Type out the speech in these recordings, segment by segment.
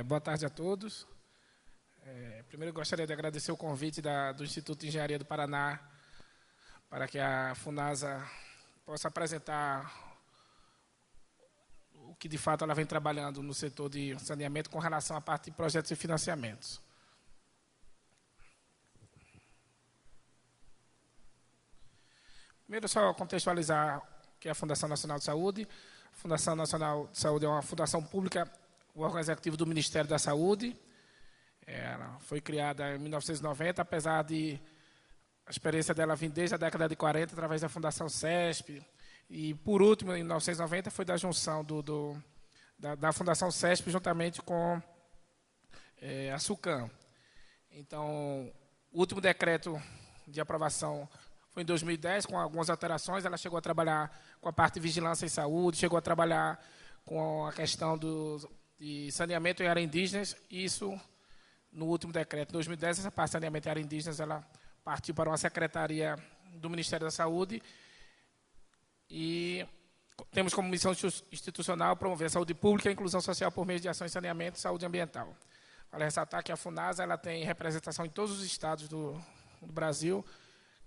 Boa tarde a todos. Primeiro, eu gostaria de agradecer o convite do Instituto de Engenharia do Paraná para que a FUNASA possa apresentar o que, de fato, ela vem trabalhando no setor de saneamento com relação à parte de projetos e financiamentos. Primeiro, só contextualizar o que é a Fundação Nacional de Saúde. A Fundação Nacional de Saúde é uma fundação pública, o órgão executivo do Ministério da Saúde. Ela foi criada em 1990, apesar de a experiência dela vir desde a década de 40, através da Fundação CESP. E, por último, em 1990, foi da junção da Fundação CESP juntamente com a SUCAM. Então, o último decreto de aprovação foi em 2010, com algumas alterações. Ela chegou a trabalhar com a parte de vigilância em saúde, chegou a trabalhar com a questão de saneamento em áreas indígenas. Isso, no último decreto, em 2010, essa parte de saneamento em áreas indígenas, ela partiu para uma secretaria do Ministério da Saúde. E temos como missão institucional promover a saúde pública e a inclusão social por meio de ações de saneamento e saúde ambiental. Vale ressaltar que a FUNASA ela tem representação em todos os estados do Brasil.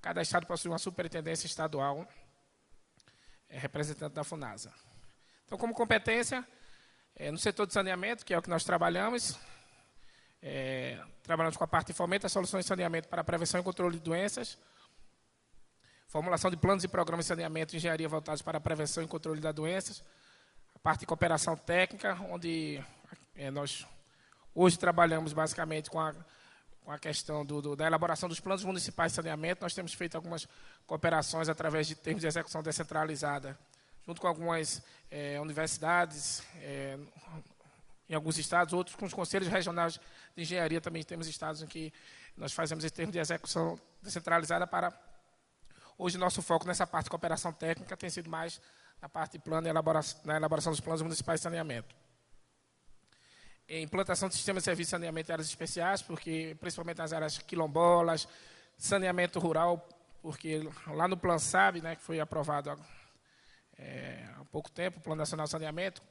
Cada estado possui uma superintendência estadual representante da FUNASA. Então, como competência, no setor de saneamento, que é o que nós trabalhamos, trabalhamos com a parte de fomento às soluções de saneamento para a prevenção e controle de doenças, formulação de planos e programas de saneamento e engenharia voltados para a prevenção e controle das doenças, a parte de cooperação técnica, onde nós hoje trabalhamos basicamente com a questão da elaboração dos planos municipais de saneamento. Nós temos feito algumas cooperações através de termos de execução descentralizada, junto com algumas universidades, em alguns estados, outros com os conselhos regionais de engenharia. Também temos estados em que nós fazemos esse termo de execução descentralizada para... Hoje, nosso foco nessa parte de cooperação técnica tem sido mais na parte de plano e na elaboração dos planos municipais de saneamento. Implantação de sistemas de serviço de saneamento em áreas especiais, porque, principalmente nas áreas quilombolas, saneamento rural, porque lá no Plano SAB, que foi aprovado há pouco tempo, o Plano Nacional de Saneamento,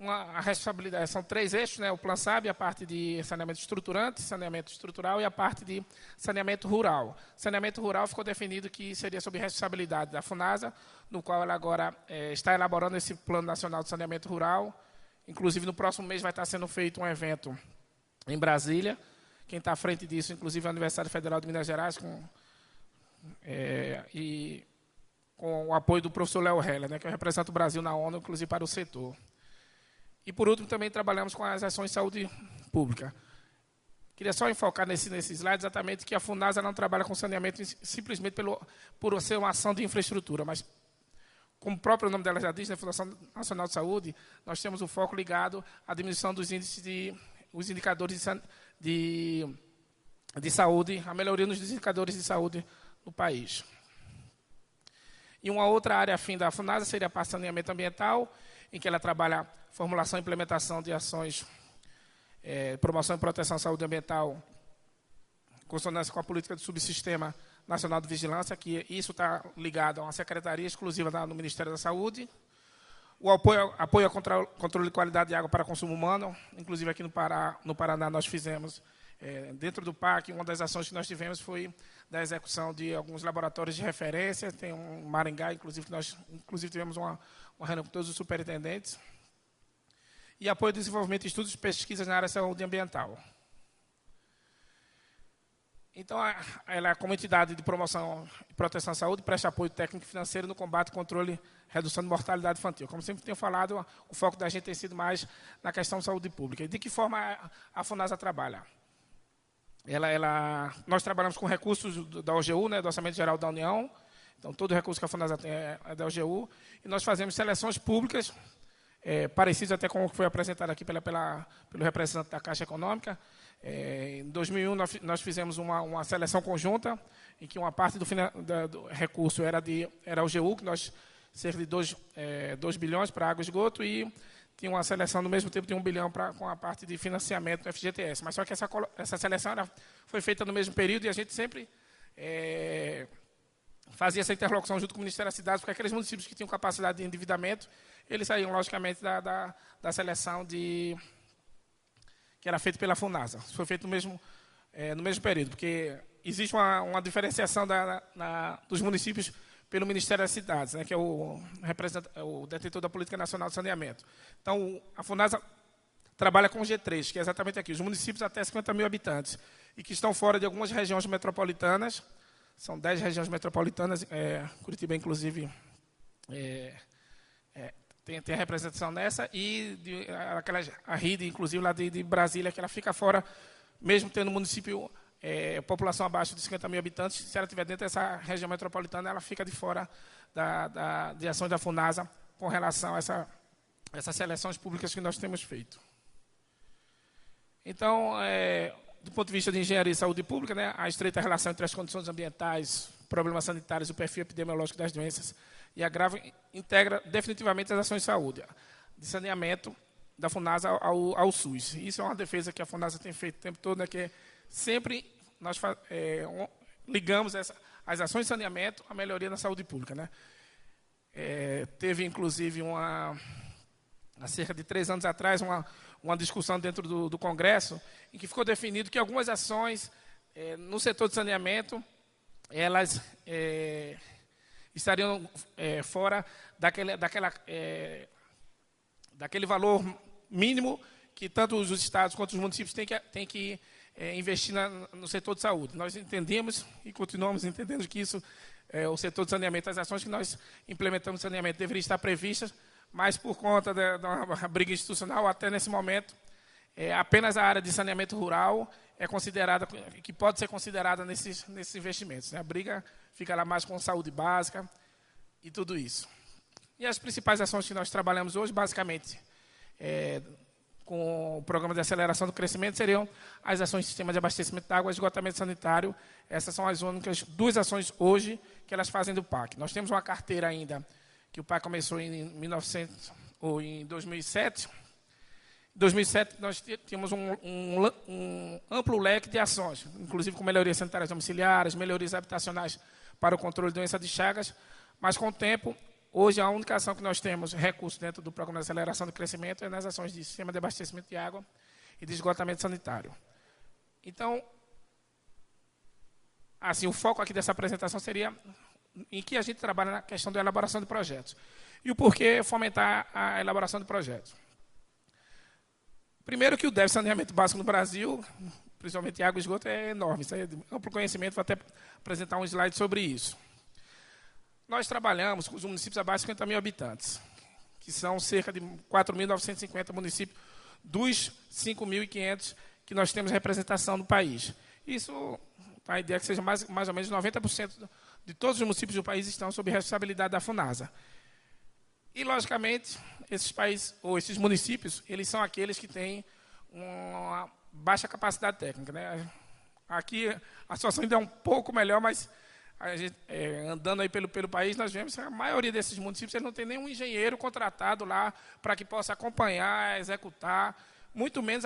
a responsabilidade são 3 eixos, o Plano SAB, a parte de saneamento estruturante, saneamento estrutural e a parte de saneamento rural. Saneamento rural ficou definido que seria sob responsabilidade da FUNASA, no qual ela agora está elaborando esse Plano Nacional de Saneamento Rural. Inclusive, no próximo mês vai estar sendo feito um evento em Brasília. Quem está à frente disso, inclusive, é a Universidade Federal de Minas Gerais, com o apoio do professor Léo Heller, que representa o Brasil na ONU, inclusive para o setor. E, por último, também trabalhamos com as ações de saúde pública. Queria só enfocar nesse slide exatamente que a FUNASA não trabalha com saneamento simplesmente por ser uma ação de infraestrutura, mas, como o próprio nome dela já diz, na Fundação Nacional de Saúde, nós temos o foco ligado à diminuição dos índices os indicadores de saúde, a melhoria nos indicadores de saúde no país. E uma outra área afim da FUNASA seria a parte de saneamento ambiental, em que ela trabalha formulação e implementação de ações, promoção e proteção à saúde ambiental, consonância com a política do subsistema nacional de vigilância, que isso está ligado a uma secretaria exclusiva no Ministério da Saúde. O apoio ao controle de qualidade de água para consumo humano, inclusive aqui no Paraná nós fizemos, dentro do PAC, uma das ações que nós tivemos foi da execução de alguns laboratórios de referência. Tem um Maringá, inclusive, que nós tivemos uma reunião com todos os superintendentes. E apoio ao desenvolvimento de estudos e pesquisas na área de saúde ambiental. Então, ela, como entidade de promoção e proteção à saúde, presta apoio técnico e financeiro no combate, controle e redução de mortalidade infantil. Como sempre tenho falado, o foco da gente tem sido mais na questão de saúde pública. E de que forma a FUNASA trabalha? Nós trabalhamos com recursos da OGU, do Orçamento Geral da União. Então, todo recurso que a FUNASA tem é da OGU. E nós fazemos seleções públicas, parecidas até com o que foi apresentado aqui pelo representante da Caixa Econômica. Em 2001, nós fizemos uma seleção conjunta, em que uma parte do recurso era a OGU, que nós cerca de 2 bilhões para água e esgoto, e tinha uma seleção, no mesmo tempo, de 1 bilhão com a parte de financiamento do FGTS. Mas só que essa seleção foi feita no mesmo período e a gente sempre fazia essa interlocução junto com o Ministério das Cidades, porque aqueles municípios que tinham capacidade de endividamento, eles saíam, logicamente, da seleção que era feito pela FUNASA. Isso foi feito no mesmo período, porque existe uma diferenciação dos municípios pelo Ministério das Cidades, né, que é o detentor da Política Nacional de Saneamento. Então, a FUNASA trabalha com o G3, que é exatamente aqui, os municípios até 50 mil habitantes, e que estão fora de algumas regiões metropolitanas, são 10 regiões metropolitanas, Curitiba, inclusive, tem a representação nessa, e a RID, inclusive, lá de Brasília, que ela fica fora, mesmo tendo município, população abaixo de 50 mil habitantes, se ela estiver dentro dessa região metropolitana, ela fica de fora de ações da FUNASA com relação a essas seleções públicas que nós temos feito. Então, do ponto de vista de engenharia e saúde pública, né, a estreita relação entre as condições ambientais, problemas sanitários e o perfil epidemiológico das doenças e agravo integra definitivamente as ações de saúde, de saneamento da FUNASA ao SUS. Isso é uma defesa que a FUNASA tem feito o tempo todo, né, que sempre nós ligamos as ações de saneamento à melhoria da saúde pública, né. Teve, inclusive, há cerca de 3 anos atrás, uma discussão dentro do Congresso, em que ficou definido que algumas ações no setor de saneamento, elas estariam fora daquele valor mínimo que tanto os estados quanto os municípios têm que investir no setor de saúde. Nós entendemos e continuamos entendendo que isso, o setor de saneamento, as ações que nós implementamos de saneamento deveriam estar previstas, mas por conta de uma briga institucional, até nesse momento, apenas a área de saneamento rural é considerada, que pode ser considerada nesses investimentos, né? A briga fica lá mais com saúde básica e tudo isso. E as principais ações que nós trabalhamos hoje, basicamente, com o programa de aceleração do crescimento, seriam as ações de sistema de abastecimento de água e esgotamento sanitário. Essas são as únicas 2 ações hoje que elas fazem do PAC. Nós temos uma carteira ainda, que o PAC começou em 2007. Em 2007, nós tínhamos um amplo leque de ações, inclusive com melhorias sanitárias domiciliares, melhorias habitacionais para o controle de doença de Chagas, mas, com o tempo, hoje a única ação que nós temos, recurso dentro do Programa de Aceleração do Crescimento, é nas ações de sistema de abastecimento de água e de esgotamento sanitário. Então, assim, o foco aqui dessa apresentação seria em que a gente trabalha na questão da elaboração de projetos. E o porquê fomentar a elaboração de projetos. Primeiro que o déficit de saneamento básico no Brasil, principalmente água e esgoto, é enorme. Isso é de amplo conhecimento, vou até apresentar um slide sobre isso. Nós trabalhamos com os municípios abaixo de 50 mil habitantes, que são cerca de 4.950 municípios dos 5.500 que nós temos representação no país. Isso, a ideia é que seja mais ou menos 90% de todos os municípios do país estão sob responsabilidade da FUNASA. E, logicamente, esses municípios, eles são aqueles que têm uma baixa capacidade técnica, né? Aqui a situação ainda é um pouco melhor, mas a gente, andando aí pelo país, nós vemos que a maioria desses municípios eles não tem nenhum engenheiro contratado lá para que possa acompanhar, executar, muito menos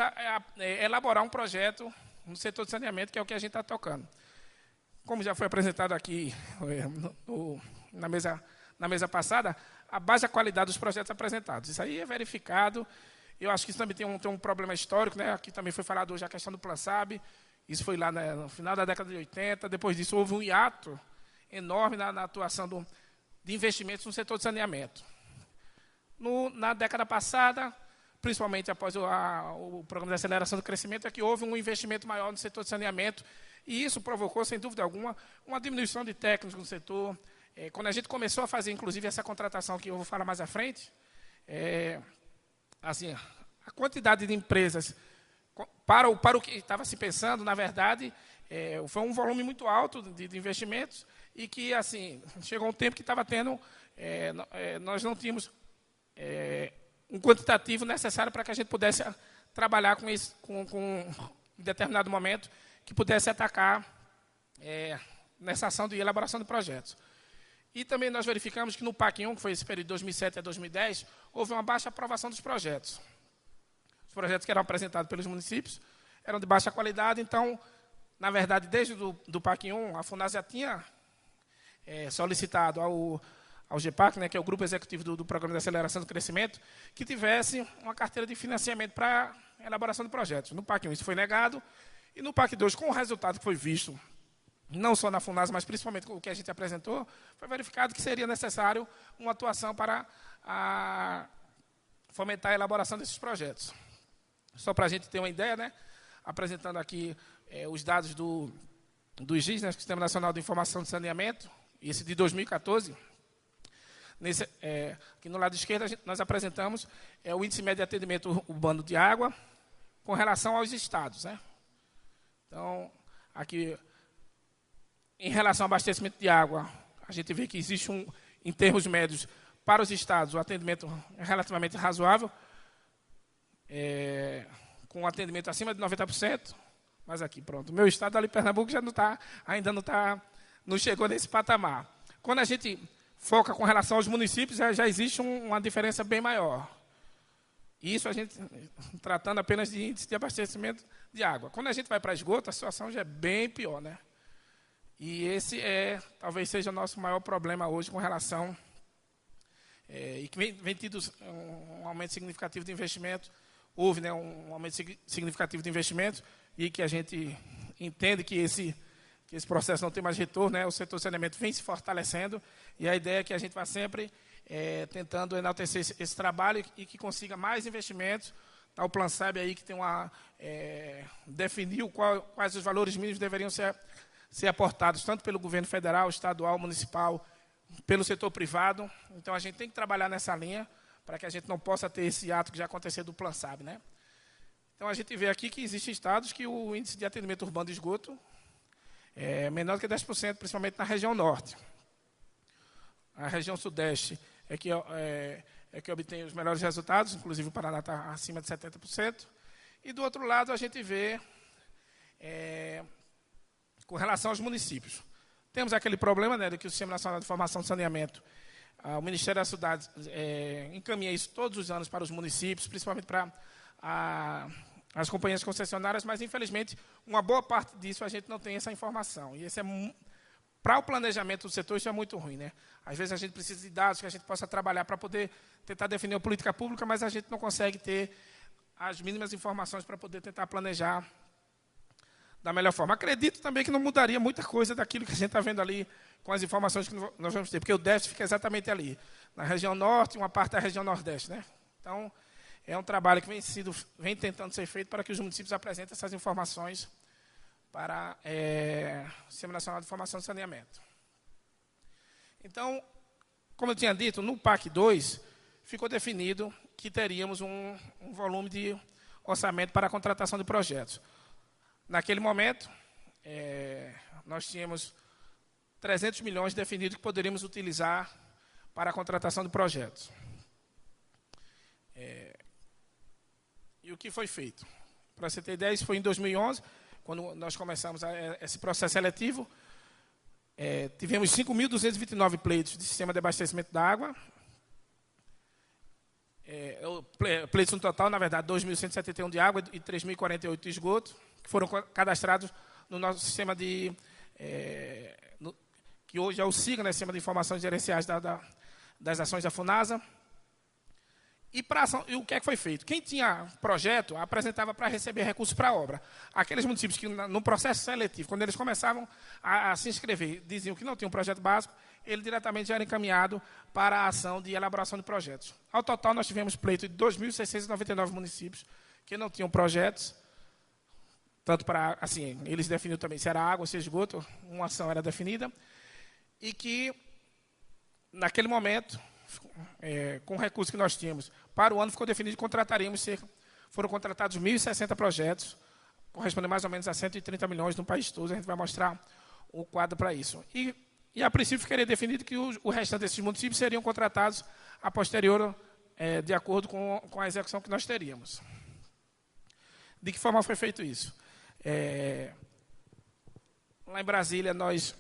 elaborar um projeto no setor de saneamento, que é o que a gente está tocando. Como já foi apresentado aqui na mesa passada, a baixa qualidade dos projetos apresentados. Isso aí é verificado. Eu acho que isso também tem um problema histórico, né? Aqui também foi falado hoje a questão do PlanSAB. Isso foi lá no final da década de 80. Depois disso, houve um hiato enorme na atuação de investimentos no setor de saneamento. Na década passada, principalmente após o programa de aceleração do crescimento, é que houve um investimento maior no setor de saneamento. E isso provocou, sem dúvida alguma, uma diminuição de técnicos no setor. Quando a gente começou a fazer, inclusive, essa contratação que eu vou falar mais à frente, assim, a quantidade de empresas para o que estava se pensando, na verdade, foi um volume muito alto de investimentos e que, assim, chegou um tempo que estava tendo, nós não tínhamos um quantitativo necessário para que a gente pudesse trabalhar com isso, com em determinado momento, que pudesse atacar nessa ação de elaboração de projetos. E também nós verificamos que no PAC 1, que foi esse período de 2007 a 2010, houve uma baixa aprovação dos projetos. Os projetos que eram apresentados pelos municípios eram de baixa qualidade, então, na verdade, desde o PAC 1, a FUNASA já tinha solicitado ao GEPAC, né, que é o Grupo Executivo do Programa de Aceleração do Crescimento, que tivesse uma carteira de financiamento para a elaboração de projetos. No PAC 1 isso foi negado, e no PAC 2, com o resultado que foi visto, não só na FUNASA, mas principalmente com o que a gente apresentou, foi verificado que seria necessário uma atuação para fomentar a elaboração desses projetos. Só para a gente ter uma ideia, né, apresentando aqui os dados do SGIS, né, Sistema Nacional de Informação de Saneamento, esse de 2014, aqui no lado esquerdo nós apresentamos o índice médio de atendimento urbano de água com relação aos estados, né? Então, aqui, em relação ao abastecimento de água, a gente vê que existe, em termos médios, para os estados, o atendimento é relativamente razoável, com um atendimento acima de 90%, mas aqui, pronto, o meu estado, ali, Pernambuco, já ainda não chegou nesse patamar. Quando a gente foca com relação aos municípios, já existe uma diferença bem maior. Isso a gente tratando apenas de índice de abastecimento de água. Quando a gente vai para esgoto, a situação já é bem pior, né? E esse talvez seja o nosso maior problema hoje com relação e que vem tido um aumento significativo de investimento. Houve, né, um aumento significativo de investimento e que a gente entende que esse processo não tem mais retorno, né? O setor de saneamento vem se fortalecendo e a ideia é que a gente vá sempre tentando enaltecer esse trabalho e que consiga mais investimentos. Tá, o Plan SAB aí que tem definiu quais os valores mínimos deveriam ser aportados, tanto pelo governo federal, estadual, municipal, pelo setor privado. Então, a gente tem que trabalhar nessa linha para que a gente não possa ter esse ato que já aconteceu do Plan SAB, né? Então, a gente vê aqui que existem estados que o índice de atendimento urbano de esgoto é menor do que 10%, principalmente na região norte. A região sudeste é que obtém os melhores resultados, inclusive o Paraná está acima de 70%. E, do outro lado, a gente vê, com relação aos municípios, temos aquele problema, né, de que o Sistema Nacional de Informação e Saneamento, o Ministério das Cidades encaminha isso todos os anos para os municípios, principalmente para as companhias concessionárias, mas, infelizmente, uma boa parte disso a gente não tem essa informação. E esse para o planejamento do setor, isso é muito ruim, né? Às vezes a gente precisa de dados que a gente possa trabalhar para poder tentar definir uma política pública, mas a gente não consegue ter as mínimas informações para poder tentar planejar da melhor forma. Acredito também que não mudaria muita coisa daquilo que a gente está vendo ali com as informações que nós vamos ter, porque o déficit fica exatamente ali, na região norte e uma parte da região nordeste, né? Então, é um trabalho que vem tentando ser feito para que os municípios apresentem essas informações para o Sistema Nacional de Informação e Saneamento. Então, como eu tinha dito, no PAC 2, ficou definido que teríamos um volume de orçamento para a contratação de projetos. Naquele momento, nós tínhamos 300 milhões definidos que poderíamos utilizar para a contratação de projetos. E o que foi feito? Para você ter ideia, isso foi em 2011, quando nós começamos esse processo seletivo. Tivemos 5.229 pleitos de sistema de abastecimento da água. Pleitos no total, na verdade, 2.171 de água e 3.048 de esgoto, que foram cadastrados no nosso sistema que hoje é o SIGA, né, Sistema de Informações Gerenciais das Ações da FUNASA. E o que é que foi feito? Quem tinha projeto apresentava para receber recursos para a obra. Aqueles municípios que, no processo seletivo, quando eles começavam a se inscrever, diziam que não tinham um projeto básico, ele diretamente já era encaminhado para a ação de elaboração de projetos. Ao total, nós tivemos pleito de 2.699 municípios que não tinham projetos, tanto para, assim, eles definiram também se era água ou se esgoto, uma ação era definida, e que, naquele momento, com o recurso que nós tínhamos, para o ano ficou definido que foram contratados 1.060 projetos, correspondendo mais ou menos a 130 milhões no país todo. A gente vai mostrar o quadro para isso. E a princípio ficaria definido que o restante desses municípios seriam contratados a posterior, de acordo com a execução que nós teríamos. De que forma foi feito isso? Lá em Brasília, nós,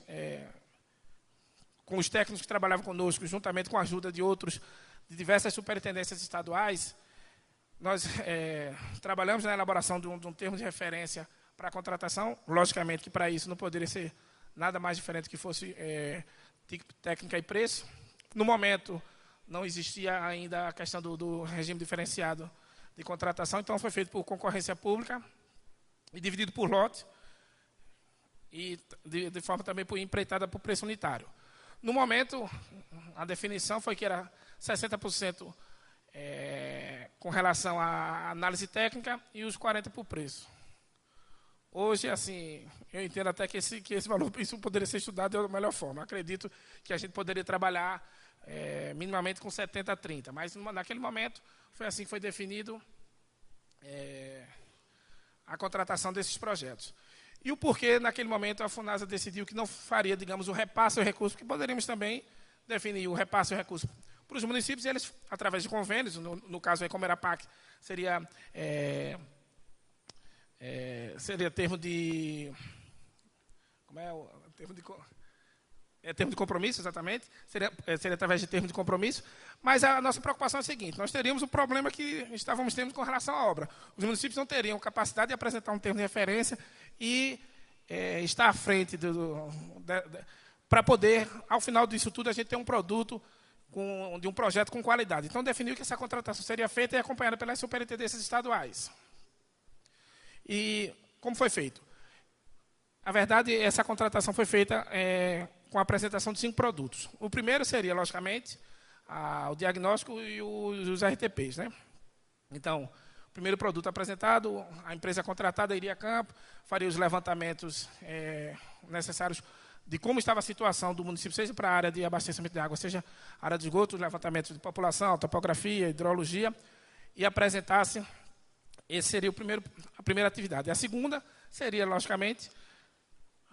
com os técnicos que trabalhavam conosco, juntamente com a ajuda de diversas superintendências estaduais, nós trabalhamos na elaboração de um termo de referência para a contratação. Logicamente que para isso não poderia ser nada mais diferente que fosse técnica e preço. No momento, não existia ainda a questão do regime diferenciado de contratação, então foi feito por concorrência pública e dividido por lote, e de forma também empreitada por preço unitário. No momento, a definição foi que era 60% com relação à análise técnica e os 40% por preço. Hoje, assim, eu entendo até que esse valor isso poderia ser estudado da melhor forma. Acredito que a gente poderia trabalhar minimamente com 70-30, mas naquele momento foi assim que foi definido a contratação desses projetos. E o porquê, naquele momento, a FUNASA decidiu que não faria, digamos, o repasse do recurso, porque poderíamos também definir o repasse do recurso para os municípios, e eles, através de convênios, no caso aí, como era PAC, seria termo de... Como é o termo de... termo de compromisso, exatamente, seria através de termo de compromisso, mas a nossa preocupação é a seguinte: nós teríamos um problema que estávamos tendo com relação à obra. Os municípios não teriam capacidade de apresentar um termo de referência e estar à frente para poder, ao final disso tudo, a gente ter um produto de um projeto com qualidade. Então, definiu que essa contratação seria feita e acompanhada pelas superintendências estaduais. E como foi feito? A verdade, essa contratação foi feita com a apresentação de 5 produtos. O primeiro seria, logicamente, o diagnóstico e os RTPs, né? Então, o primeiro produto apresentado, a empresa contratada iria a campo, faria os levantamentos necessários de como estava a situação do município, seja para a área de abastecimento de água, seja a área de esgoto, os levantamentos de população, topografia, hidrologia, e apresentasse. Esse seria a primeira atividade. A segunda seria, logicamente,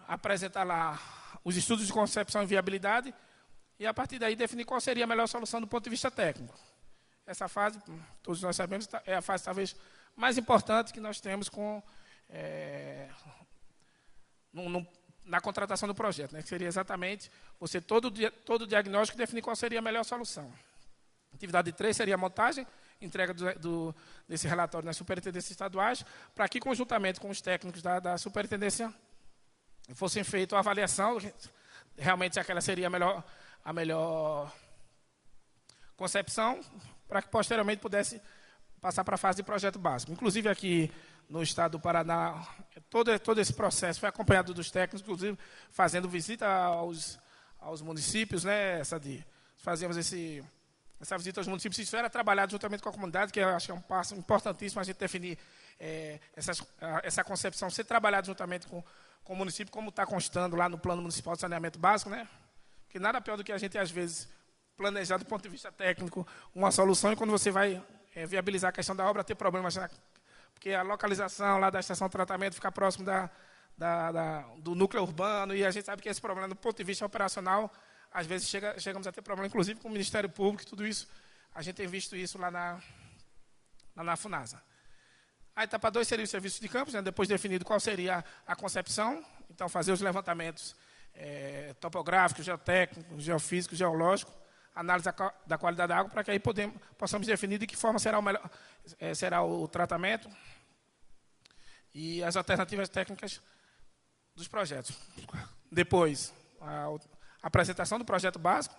apresentar lá os estudos de concepção e viabilidade e, a partir daí, definir qual seria a melhor solução do ponto de vista técnico. Essa fase, todos nós sabemos, é a fase talvez mais importante que nós temos na contratação do projeto, né? Que seria exatamente você, todo o diagnóstico, definir qual seria a melhor solução. Atividade 3 seria a montagem, entrega desse relatório nas superintendências estaduais, para que, conjuntamente com os técnicos da superintendência, fossem feita a avaliação, realmente aquela seria a melhor concepção, para que posteriormente pudesse passar para a fase de projeto básico. Inclusive aqui no estado do Paraná, todo esse processo foi acompanhado dos técnicos, inclusive fazendo visita aos municípios, né, fazíamos essa visita aos municípios. Isso era trabalhado juntamente com a comunidade, que eu acho que é um passo importantíssimo a gente definir essa concepção, ser trabalhado juntamente com o município, como está constando lá no Plano Municipal de Saneamento Básico, né? Que nada pior do que a gente, às vezes, planejar do ponto de vista técnico uma solução, e quando você vai viabilizar a questão da obra, ter problemas, porque a localização lá da estação de tratamento fica próximo do núcleo urbano, e a gente sabe que esse problema, do ponto de vista operacional, às vezes chegamos a ter problema, inclusive com o Ministério Público, tudo isso, a gente tem visto isso lá na FUNASA. A etapa 2 seria o serviço de campos, né, depois definido qual seria a concepção, então fazer os levantamentos topográficos, geotécnicos, geofísicos, geológicos, análise da qualidade da água, para que aí possamos definir de que forma será o tratamento e as alternativas técnicas dos projetos. Depois, a apresentação do projeto básico.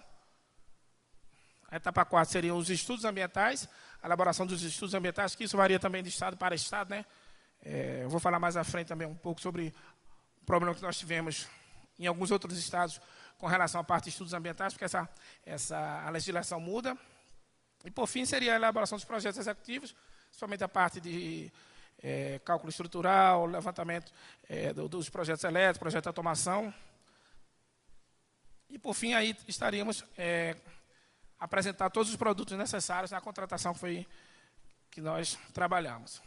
A etapa 4 seriam os estudos ambientais, a elaboração dos estudos ambientais, que isso varia também de estado para estado, né? Eu vou falar mais à frente também um pouco sobre o problema que nós tivemos em alguns outros estados com relação à parte de estudos ambientais, porque a legislação muda. E, por fim, seria a elaboração dos projetos executivos, somente a parte de cálculo estrutural, levantamento dos projetos elétricos, projeto de automação. E, por fim, aí estaríamos apresentar todos os produtos necessários na contratação que nós trabalhamos.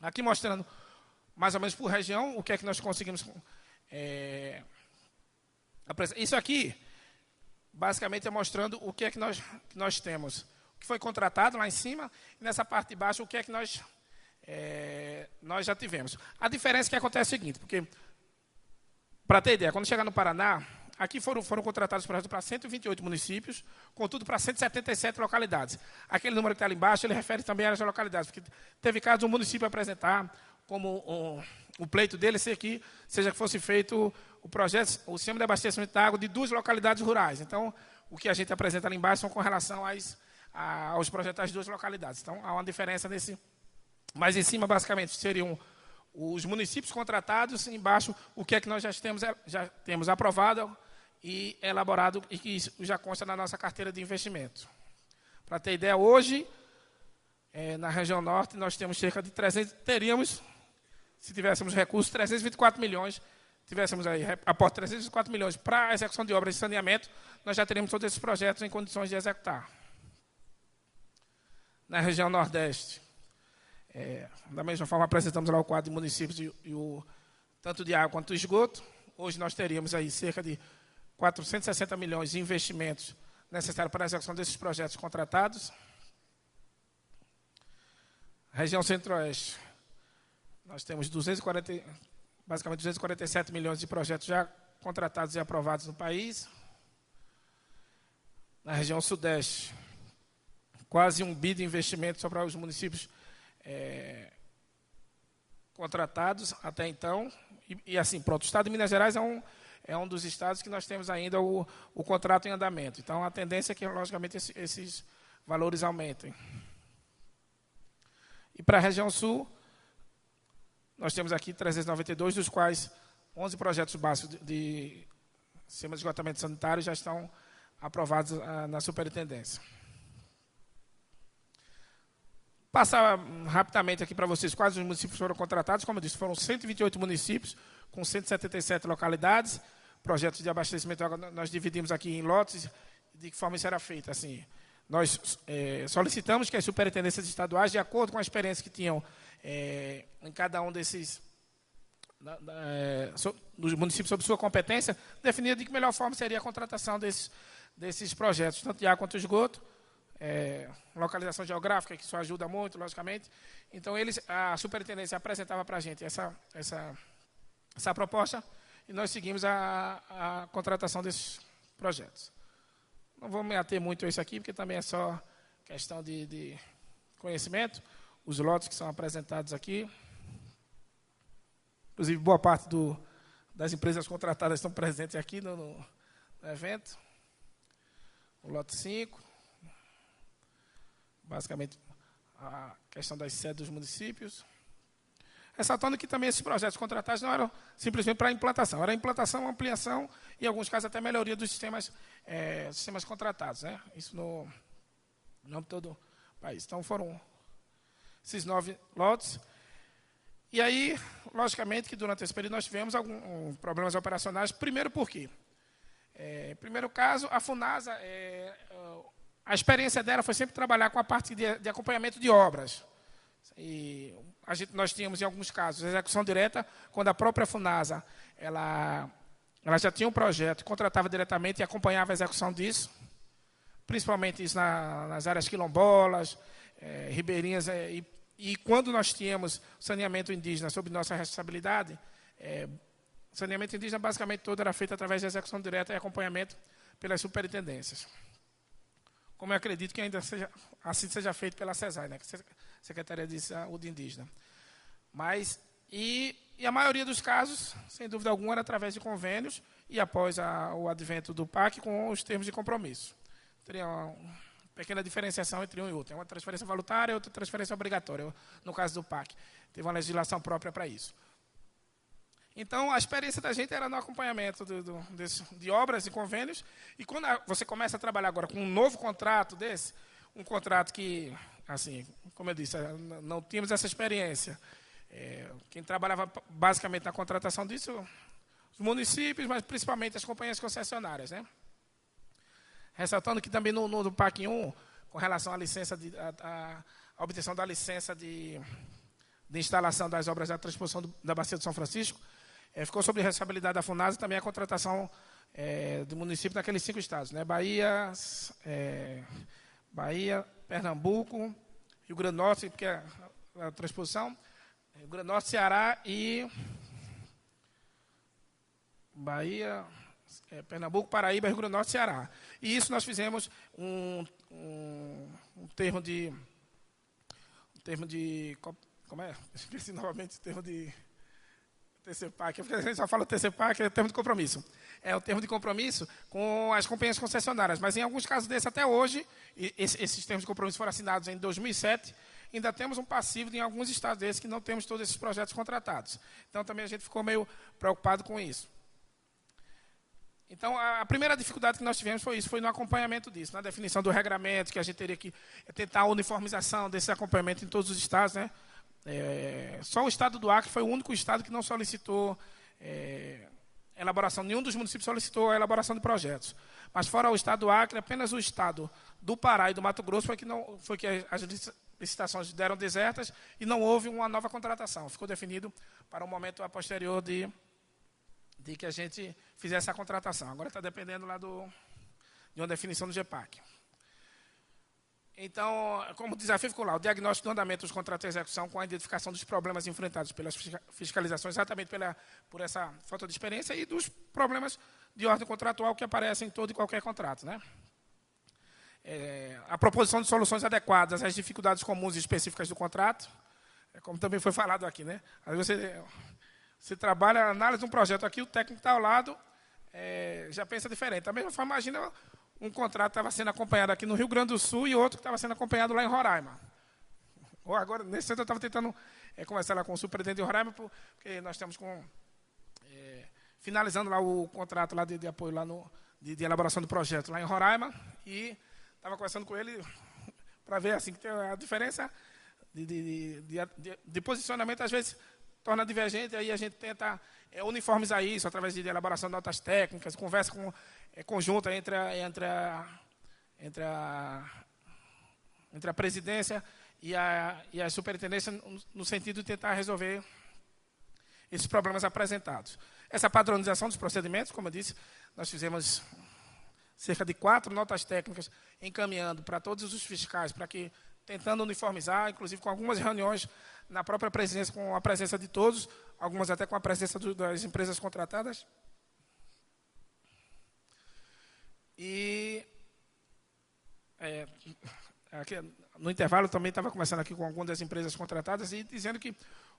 Aqui mostrando, mais ou menos por região, o que é que nós conseguimos apresentar. Isso aqui, basicamente, é mostrando o que é que nós temos. O que foi contratado lá em cima, e nessa parte de baixo, o que é que nós já tivemos. A diferença que acontece é a seguinte, porque, para ter ideia, quando chegar no Paraná, aqui foram contratados projetos para 128 municípios, contudo para 177 localidades. Aquele número que está ali embaixo, ele refere também às localidades, porque teve caso de um município apresentar como o pleito dele seja que fosse feito o sistema de abastecimento de água de 2 localidades rurais. Então, o que a gente apresenta ali embaixo são com relação aos projetos das duas localidades. Então, há uma diferença nesse... Mas em cima, basicamente, seriam os municípios contratados, embaixo, o que é que nós já temos aprovado e elaborado e que isso já consta na nossa carteira de investimento. Para ter ideia, hoje, na região norte, nós temos cerca de 300, teríamos, se tivéssemos recursos, 324 milhões, tivéssemos aí aporte 304 milhões para a execução de obras de saneamento, nós já teríamos todos esses projetos em condições de executar. Na região nordeste, da mesma forma, apresentamos lá o quadro de municípios tanto de água quanto de esgoto. Hoje nós teríamos aí cerca de 460 milhões de investimentos necessários para a execução desses projetos contratados. Região centro-oeste, nós temos basicamente 247 milhões de projetos já contratados e aprovados no país. Na região sudeste, quase 1 bi de investimento só para os municípios contratados até então. E assim, pronto, o estado de Minas Gerais é um dos estados que nós temos ainda o contrato em andamento. Então, a tendência é que, logicamente, esses valores aumentem. E para a região sul, nós temos aqui 392, dos quais 11 projetos básicos de sistema de esgotamento sanitário já estão aprovados na superintendência. Passar rapidamente aqui para vocês quais os municípios foram contratados. Como eu disse, foram 128 municípios, com 177 localidades. Projetos de abastecimento de água nós dividimos aqui em lotes. De que forma isso era feito? Assim, nós solicitamos que as superintendências estaduais, de acordo com a experiência que tinham em cada um desses dos municípios sob sua competência, definiam de que melhor forma seria a contratação desses projetos, tanto de água quanto de esgoto. Localização geográfica, que isso ajuda muito, logicamente. Então, a superintendência apresentava para a gente essa proposta e nós seguimos a contratação desses projetos. Não vou me ater muito a isso aqui, porque também é só questão de conhecimento. Os lotes que são apresentados aqui. Inclusive, boa parte das empresas contratadas estão presentes aqui no evento. O lote 5. Basicamente, a questão das sedes dos municípios. Ressaltando que também esses projetos contratados não eram simplesmente para implantação, era implantação, ampliação e, em alguns casos, até melhoria dos sistemas contratados. Né? Isso no âmbito do país. Então, foram esses 9 lotes. E aí, logicamente, que durante esse período nós tivemos alguns problemas operacionais. Primeiro, por quê? Primeiro caso, a FUNASA... a experiência dela foi sempre trabalhar com a parte de acompanhamento de obras. E nós tínhamos, em alguns casos, execução direta, quando a própria FUNASA ela já tinha um projeto, contratava diretamente e acompanhava a execução disso, principalmente isso nas áreas quilombolas, ribeirinhas. E quando nós tínhamos saneamento indígena sob nossa responsabilidade, saneamento indígena basicamente todo era feito através de execução direta e acompanhamento pelas superintendências. Como eu acredito que ainda assim seja feito pela CESAI, né, que é a Secretaria de Saúde Indígena. Mas, e a maioria dos casos, sem dúvida alguma, era através de convênios e após o advento do PAC com os termos de compromisso. Teria uma pequena diferenciação entre um e outro. É uma transferência voluntária e outra transferência obrigatória, no caso do PAC. Teve uma legislação própria para isso. Então, a experiência da gente era no acompanhamento de obras e convênios. E quando você começa a trabalhar agora com um novo contrato desse, um contrato que, assim, como eu disse, não tínhamos essa experiência. Quem trabalhava basicamente na contratação disso, os municípios, mas principalmente as companhias concessionárias. Né? Ressaltando que também no PAC 1, com relação à licença a obtenção da licença de instalação das obras da transposição da Bacia do São Francisco, ficou sob responsabilidade da FUNASA também a contratação do município naqueles 5 estados, né? Bahia, Pernambuco, Rio Grande do Norte, porque é a transposição, Rio Grande do Norte, Ceará e Bahia, Pernambuco, Paraíba, Rio Grande do Norte e Ceará. E isso nós fizemos um termo de... como é? Esqueci novamente o termo de TCPAC, porque a gente só fala TCPAC, é termo de compromisso. É o termo de compromisso com as companhias concessionárias. Mas em alguns casos desses, até hoje, esses termos de compromisso foram assinados em 2007, ainda temos um passivo em alguns estados desses que não temos todos esses projetos contratados. Então, também a gente ficou meio preocupado com isso. Então, a primeira dificuldade que nós tivemos foi isso, foi no acompanhamento disso, na definição do regramento, que a gente teria que tentar a uniformização desse acompanhamento em todos os estados, né? Só o estado do Acre foi o único estado que não solicitou elaboração, nenhum dos municípios solicitou a elaboração de projetos. Mas fora o estado do Acre, apenas o estado do Pará e do Mato Grosso foi que as licitações deram desertas e não houve uma nova contratação. Ficou definido para um momento a posterior de que a gente fizesse a contratação. Agora está dependendo lá de uma definição do GEPAC. Então, como desafio ficou lá, o diagnóstico do andamento dos contratos de execução com a identificação dos problemas enfrentados pelas fiscalizações, exatamente por essa falta de experiência e dos problemas de ordem contratual que aparecem em todo e qualquer contrato, né? A proposição de soluções adequadas às dificuldades comuns e específicas do contrato, como também foi falado aqui, né? Às vezes você trabalha a análise de um projeto aqui, o técnico está ao lado, já pensa diferente. Da mesma forma, imagina um contrato que estava sendo acompanhado aqui no Rio Grande do Sul e outro que estava sendo acompanhado lá em Roraima. Ou agora, nesse centro, eu estava tentando conversar lá com o superintendente de Roraima, porque nós estamos finalizando lá o contrato lá de apoio lá de elaboração do projeto lá em Roraima, e estava conversando com ele para ver assim, que a diferença de posicionamento, às vezes, torna divergente, aí a gente tenta uniformizar isso através de elaboração de notas técnicas, conversa conjunta entre a presidência e a superintendência no sentido de tentar resolver esses problemas apresentados. Essa padronização dos procedimentos, como eu disse, nós fizemos cerca de 4 notas técnicas encaminhando para todos os fiscais, para que, tentando uniformizar, inclusive com algumas reuniões na própria presidência, com a presença de todos, algumas até com a presença das empresas contratadas. E aqui, no intervalo, também estava conversando aqui com algumas das empresas contratadas e dizendo que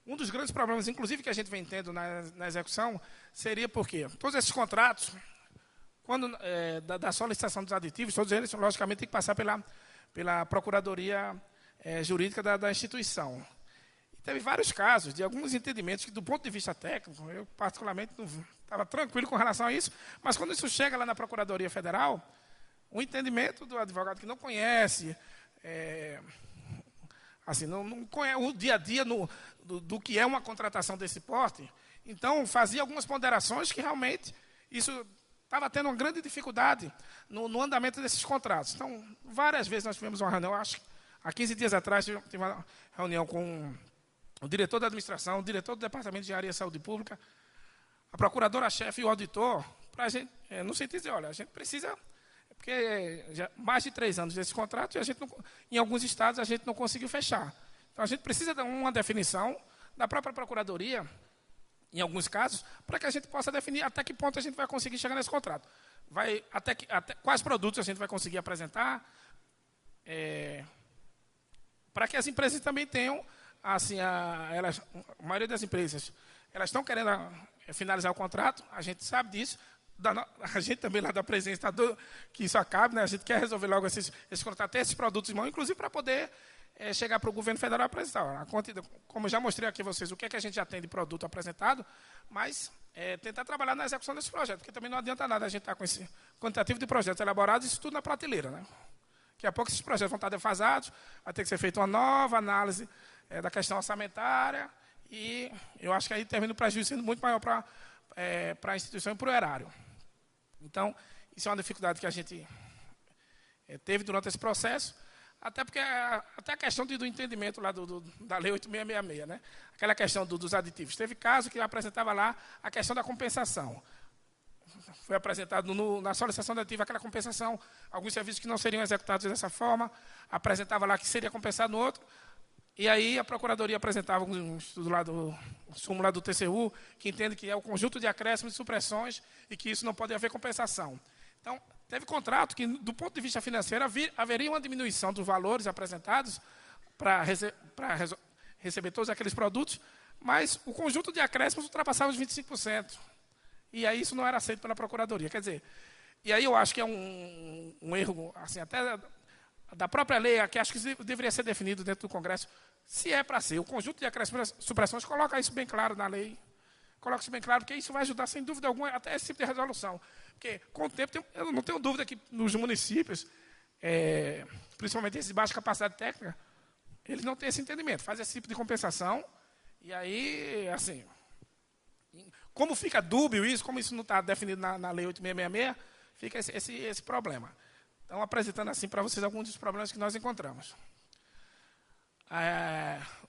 um dos grandes problemas, inclusive, que a gente vem tendo na execução, seria porque todos esses contratos, quando da solicitação dos aditivos, todos eles, logicamente, têm que passar pela Procuradoria Jurídica da instituição. E teve vários casos de alguns entendimentos que, do ponto de vista técnico, eu, particularmente, não estava tranquilo com relação a isso, mas quando isso chega lá na Procuradoria Federal, o entendimento do advogado que não conhece, assim, não conhece o dia a dia do que é uma contratação desse porte, então fazia algumas ponderações que realmente isso estava tendo uma grande dificuldade no andamento desses contratos. Então, várias vezes nós tivemos uma reunião, acho que há 15 dias atrás, tive uma reunião com o diretor da administração, o diretor do Departamento de Engenharia e Saúde Pública, a procuradora-chefe e o auditor, para a gente, no sentido de dizer, olha, a gente precisa, porque já mais de 3 anos desse contrato, e a gente não, em alguns estados a gente não conseguiu fechar. Então, a gente precisa de uma definição da própria Procuradoria, em alguns casos, para que a gente possa definir até que ponto a gente vai conseguir chegar nesse contrato. Até quais produtos a gente vai conseguir apresentar, para que as empresas também tenham, assim, a maioria das empresas, elas estão querendo finalizar o contrato, a gente sabe disso, a gente também lá da presença que isso acabe, né? A gente quer resolver logo esses contratos, ter esses produtos em mão, inclusive para poder chegar para o governo federal e apresentar. Como eu já mostrei aqui a vocês, o que é que a gente já tem de produto apresentado, mas tentar trabalhar na execução desse projeto, porque também não adianta nada a gente estar com esse quantitativo de projetos elaborados, isso tudo na prateleira, né? Daqui a pouco esses projetos vão estar defasados, vai ter que ser feita uma nova análise da questão orçamentária, e eu acho que aí termina o prejuízo sendo muito maior para a instituição e para o erário. Então, isso é uma dificuldade que a gente teve durante esse processo, até a questão do entendimento lá da Lei 8666, né? Aquela questão dos aditivos. Teve caso que apresentava lá a questão da compensação. Foi apresentado na solicitação de aditivo aquela compensação, alguns serviços que não seriam executados dessa forma, apresentava lá que seria compensado no outro, e aí a Procuradoria apresentava um estudo lá súmula lá do TCU, que entende que é o conjunto de acréscimos e supressões e que isso não pode haver compensação. Então, teve contrato que, do ponto de vista financeiro, haveria uma diminuição dos valores apresentados para receber todos aqueles produtos, mas o conjunto de acréscimos ultrapassava os 25%. E aí isso não era aceito pela Procuradoria. Quer dizer, e aí eu acho que é um erro, assim, até da própria lei, que acho que deveria ser definido dentro do Congresso, se é para ser. O conjunto de acréscimos e supressões coloca isso bem claro na lei. Coloca isso bem claro, porque isso vai ajudar, sem dúvida alguma, até esse tipo de resolução. Porque, com o tempo, eu não tenho dúvida que nos municípios, principalmente esses de baixa capacidade técnica, eles não têm esse entendimento. Faz esse tipo de compensação, e aí, assim, como fica dúbio isso, como isso não está definido na Lei 8666, fica esse problema. Então, apresentando assim para vocês alguns dos problemas que nós encontramos.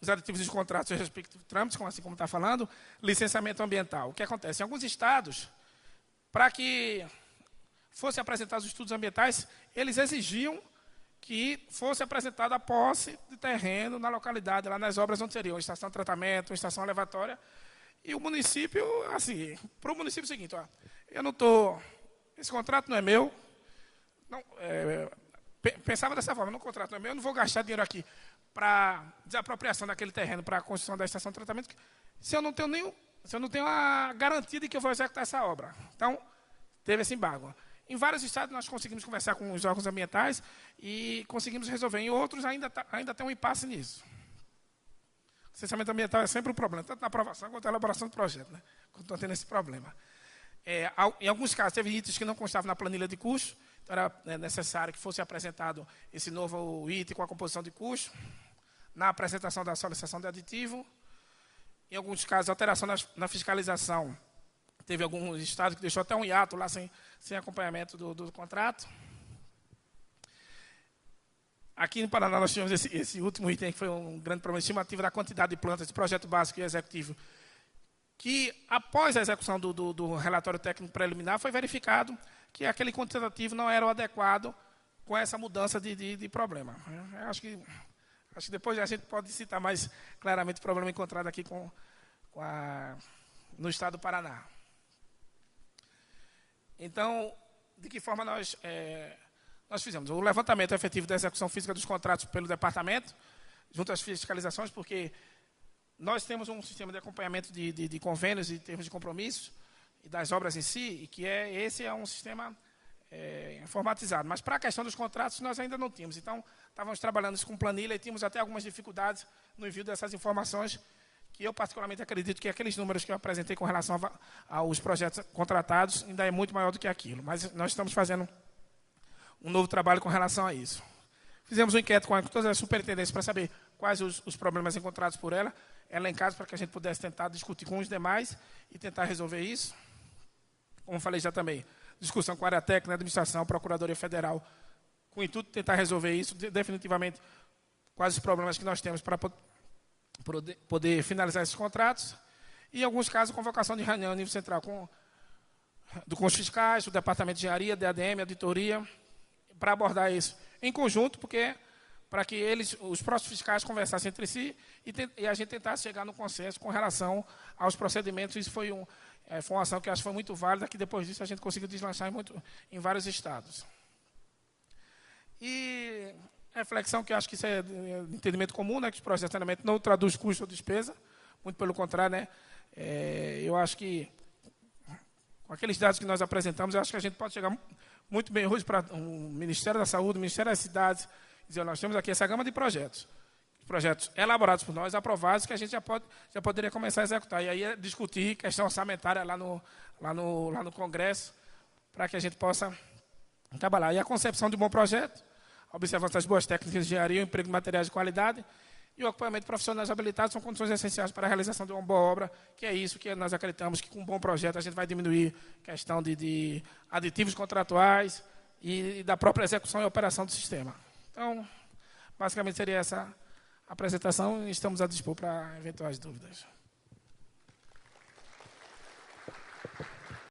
Os aditivos dos contratos e os respectivos trâmites, assim como está falando, licenciamento ambiental. O que acontece? Em alguns estados, para que fossem apresentados os estudos ambientais, eles exigiam que fosse apresentada a posse de terreno na localidade, lá nas obras onde seria uma estação de tratamento, uma estação elevatória. E o município, assim, para o município é o seguinte, eu não estou, esse contrato não é meu, não, pensava dessa forma, no contrato não é meu, eu não vou gastar dinheiro aqui para desapropriação daquele terreno para a construção da estação de tratamento, se eu não tenho a garantia de que eu vou executar essa obra. Então, teve esse embargo. Em vários estados nós conseguimos conversar com os órgãos ambientais e conseguimos resolver. Em outros ainda tem um impasse nisso. O licenciamento ambiental é sempre um problema, tanto na aprovação quanto na elaboração do projeto, né? Continua tendo esse problema. Em alguns casos, teve itens que não constavam na planilha de custo, então era necessário que fosse apresentado esse novo item com a composição de custo, na apresentação da solicitação de aditivo. Em alguns casos, alteração na fiscalização. Teve alguns estados que deixou até um hiato lá sem acompanhamento do contrato. Aqui no Paraná nós tivemos esse último item, que foi um grande problema, estimativa da quantidade de plantas de projeto básico e executivo, que após a execução do relatório técnico preliminar foi verificado que aquele quantitativo não era o adequado com essa mudança de problema. Eu acho que depois a gente pode citar mais claramente o problema encontrado aqui no estado do Paraná. Então, de que forma nós fizemos? O levantamento efetivo da execução física dos contratos pelo departamento, junto às fiscalizações, porque nós temos um sistema de acompanhamento de convênios e termos de compromissos e das obras em si, e que esse é um sistema informatizado. Mas para a questão dos contratos, nós ainda não tínhamos. Então, estávamos trabalhando isso com planilha e tínhamos até algumas dificuldades no envio dessas informações, que eu particularmente acredito que aqueles números que eu apresentei com relação aos projetos contratados ainda é muito maior do que aquilo. Mas nós estamos fazendo um novo trabalho com relação a isso. Fizemos um enquete com todas as superintendências para saber quais os problemas encontrados por ela, elencados para que a gente pudesse tentar discutir com os demais e tentar resolver isso. Como falei já também, discussão com a área técnica, administração, Procuradoria Federal, com o intuito de tentar resolver isso definitivamente, quais os problemas que nós temos para poder finalizar esses contratos. E, em alguns casos, convocação de reunião a nível central com os fiscais, do Departamento de Engenharia, DADM, Auditoria, para abordar isso em conjunto, para que os próximos fiscais conversassem entre si e a gente tentasse chegar no consenso com relação aos procedimentos. Isso foi uma ação que eu acho que foi muito válida, que depois disso a gente conseguiu deslanchar em vários estados. E reflexão que eu acho que isso é de entendimento comum, né, que os projetos de saneamento não traduz custo ou despesa, muito pelo contrário, né, eu acho que com aqueles dados que nós apresentamos, eu acho que a gente pode chegar muito bem hoje para o Ministério da Saúde, o Ministério das Cidades, dizer, nós temos aqui essa gama de projetos elaborados por nós, aprovados, que a gente já poderia começar a executar. E aí é discutir questão orçamentária lá no Congresso, para que a gente possa trabalhar. E a concepção de um bom projeto, observando as boas técnicas de engenharia, o emprego de materiais de qualidade e o acompanhamento de profissionais habilitados são condições essenciais para a realização de uma boa obra, que é isso que nós acreditamos que com um bom projeto a gente vai diminuir a questão de aditivos contratuais e da própria execução e operação do sistema. Então, basicamente seria essa a apresentação e estamos a dispor para eventuais dúvidas.